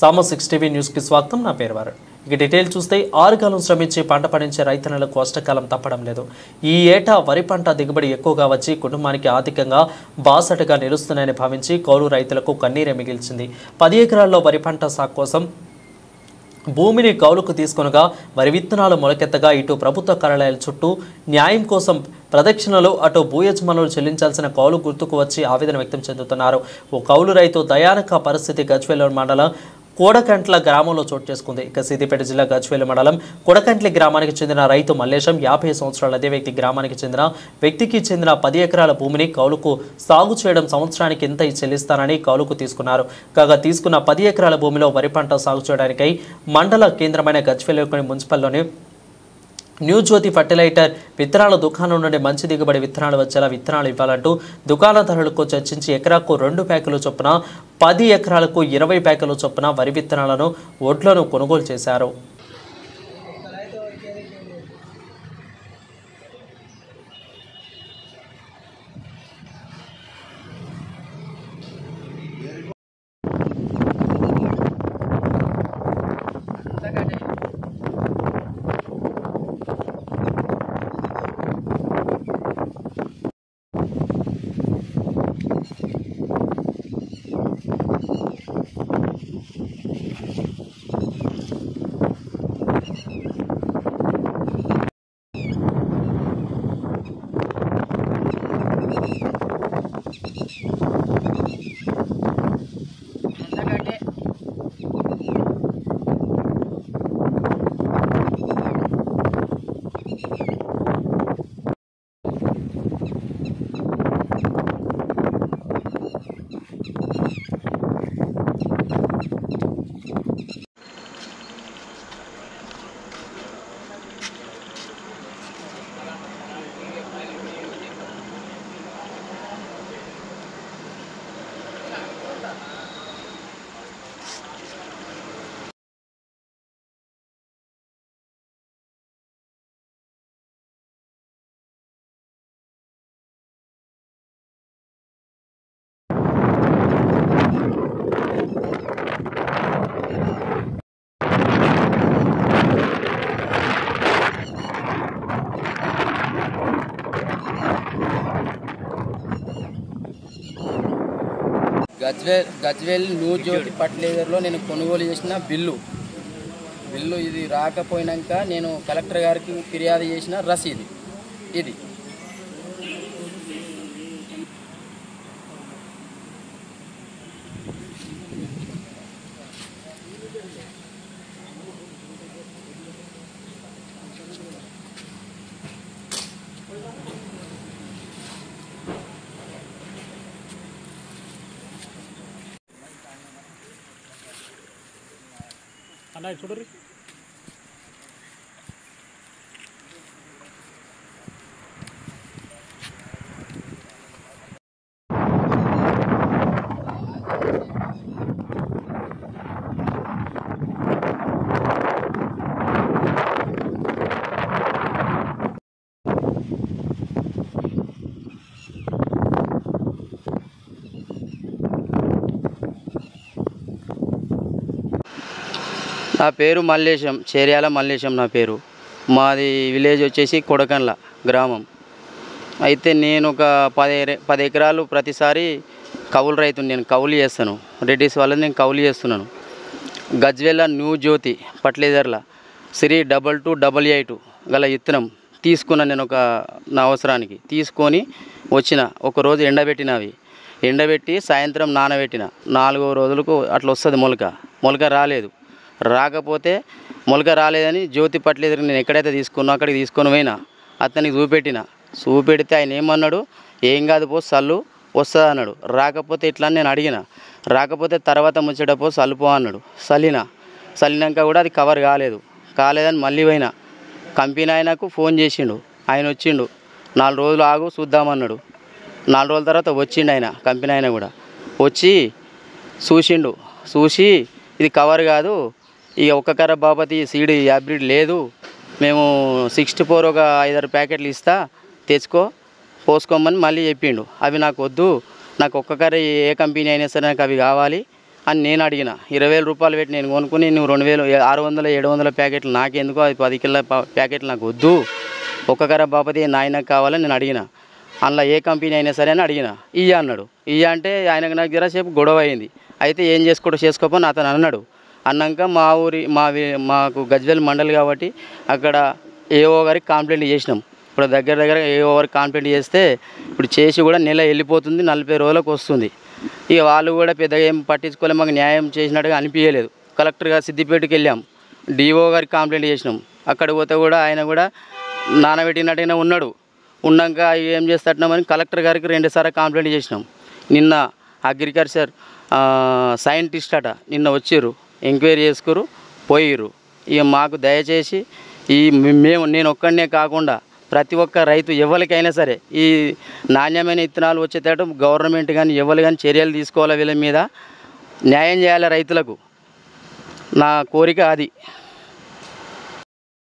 సామో 6 TV న్యూస్కి స్వాగతం. నా పేరు వరుణ్. ఇక డీటెయిల్ చూస్తే 6 కాలం శ్రమించి పంట పండించే రైతన్నలకు కష్టకాలం తప్పడం లేదు. ఈ ఏటా వరి పంట దిగుబడి ఎక్కువగా వచ్చి కుటుంబానికి ఆర్థికంగా బాసటగా నిలుస్తున్నాయని భావించి కౌలు రైతులకు కన్నీరే మిగిల్చింది. 10 ఎకరాల్లో వరి పంట సాగు కోసం భూమిని కౌలుకు తీసుకొనగా వరి విత్తనాలు మొలకెత్తగా ఇటు ప్రభుత్వ కార్యాలయాల చుట్టూ న్యాయం కోసం ప్రదక్షిణలు, అటు భూ యజమానులు చెల్లించాల్సిన కౌలు గుర్తుకు వచ్చి ఆవేదన వ్యక్తం చెందుతున్నారు. ఓ కౌలు రైతు దయానక పరిస్థితి గజ్వేల్ మండలం కోడకంట్ల గ్రామంలో చోటు చేసుకుంది. ఇక సిద్దిపేట జిల్లా గజ్వేల్ మండలం కోడకంట్లి గ్రామానికి చెందిన రైతు మల్లేశం 50 సంవత్సరాల అదే వ్యక్తి గ్రామానికి చెందిన వ్యక్తికి చెందిన 10 ఎకరాల భూమిని కౌలుకు సాగు చేయడం సంవత్సరానికి ఎంత చెల్లిస్తానని కౌలుకు తీసుకున్నారు. కాగా తీసుకున్న 10 ఎకరాల భూమిలో వరి పంట సాగు చేయడానికై మండల కేంద్రమైన గజ్వేల్ మున్సిపల్లోని న్యూ జ్యోతి ఫర్టిలైజర్ విత్తనాల దుకాణం నుండి మంచి దిగుబడి విత్తనాలు వచ్చేలా విత్తనాలు ఇవ్వాలంటూ దుకాణదారులకు చర్చించి ఎకరాకు 2 ప్యాకులు చొప్పున 10 ఎకరాలకు 20 ప్యాకులు చొప్పున వరి విత్తనాలను ఒడ్లను కొనుగోలు చేశారు. గజ్వేల్ న్యూ జ్యోతి ఫర్టిలైజర్లో నేను కొనుగోలు చేసిన బిల్లు ఇది రాకపోయినాక నేను కలెక్టర్ గారికి ఫిర్యాదు చేసిన రసీదు ఇది. అన్న చూడరు నా పేరు మల్లేశం, చేర్యాల మల్లేశం నా పేరు. మాది విలేజ్ వచ్చేసి కొడకండ్ల గ్రామం. అయితే నేను ఒక 10 ఎకరాలు ప్రతిసారి కౌలు రైతు, నేను కౌలు చేస్తాను. రెడ్డిస్ వాళ్ళని నేను కౌలు చేస్తున్నాను. గజ్వేల్ న్యూ జ్యోతి ఫర్టిలైజర్ల శ్రీ 2288 గల విత్తనం తీసుకున్నాను. నేను నా అవసరానికి తీసుకొని వచ్చిన ఒకరోజు ఎండబెట్టి సాయంత్రం నానబెట్టిన 4వ రోజులకు అట్లా వస్తుంది మొలక రాకపోతే మొలక రాలేదని జ్యోతి ఫర్టిలైజర్ నేను ఎక్కడైతే తీసుకున్నా అక్కడికి తీసుకొని పోయినా, అతనికి చూపెడితే ఆయన ఏమన్నాడు, ఏం కాదు పో సల్లు వస్తుంది అన్నాడు. రాకపోతే ఇట్లా నేను అడిగిన, రాకపోతే తర్వాత ముచ్చటపో సల్లుపో అన్నాడు. చల్లినాక కూడా అది కవర్ కాలేదని మళ్ళీ పోయినా. కంపెనీ ఆయనకు ఫోన్ చేసిండు, ఆయన వచ్చిండు. 4 రోజులు ఆగు చూద్దామన్నాడు. 4 రోజుల తర్వాత వచ్చిండు ఆయన, కంపెనీ ఆయన కూడా వచ్చి చూసి ఇది కవర్ కాదు, ఈ ఒక్క కర్ర బాపతి సీడ్ హైబ్రిడ్ లేదు, మేము 64 ఒక 5-6 ప్యాకెట్లు ఇస్తా తెచ్చుకో పోసుకోమని మళ్ళీ చెప్పిండు. అవి నాకు వద్దు, నాకు ఒక్క కర్ర ఏ కంపెనీ అయినా సరే నాకు అవి కావాలి, అని నేను అడిగిన. 20,000 రూపాయలు పెట్టి నేను కొనుక్కుని నువ్వు 2,000 600 700 ప్యాకెట్లు నాకెందుకు, అది 10 కిలో ప్యాకెట్లు నాకు వద్దు, ఒక్క ఖరాబ్ బాపతి నాయనకు కావాలని నేను అడిగిన. అందులో ఏ కంపెనీ అయినా సరే అని అడిగిన. ఇయ్య అన్నాడు. ఇయ్య అంటే ఆయనకు నాకు జరసేపు గొడవ అయింది. అయితే ఏం చేసుకోపని అతను అన్నాడు. అన్నాక మాకు గజ్వేల్ మండలి కాబట్టి అక్కడ ఏఓ గారికి కంప్లైంట్ చేసినాం. ఇప్పుడు దగ్గర ఏఓ గారికి కంప్లైంట్ చేస్తే ఇప్పుడు చేసి కూడా నెల వెళ్ళిపోతుంది, 40 రోజులకు వస్తుంది. ఇక వాళ్ళు కూడా పెద్దగా ఏం పట్టించుకోలే, మాకు న్యాయం చేసినట్టుగా అనిపించలేదు. కలెక్టర్గా సిద్దిపేటకి వెళ్ళాం, డిఓ గారికి కంప్లైంట్ చేసినాం. అక్కడికి పోతే కూడా ఆయన కూడా నానబెట్టినట్టుగానే ఉన్నాక ఏం చేస్తున్నామని కలెక్టర్ గారికి 2 సార్లు కంప్లైంట్ చేసినాం. నిన్న అగ్రికల్చర్ సైంటిస్ట్ అట నిన్న వచ్చిర్రు, ఎంక్వైరీ చేసుకురు, పోయిర్రు. ఇక మాకు దయచేసి నేను ఒక్కడనే కాకుండా ప్రతి ఒక్క రైతు ఎవరికైనా సరే ఈ నాణ్యమైన విత్తనాలు వచ్చేటట్టు గవర్నమెంట్ కానీ ఎవరు కానీ చర్యలు తీసుకోవాలి, వీళ్ళ మీద న్యాయం చేయాలి రైతులకు. నా కోరిక అది.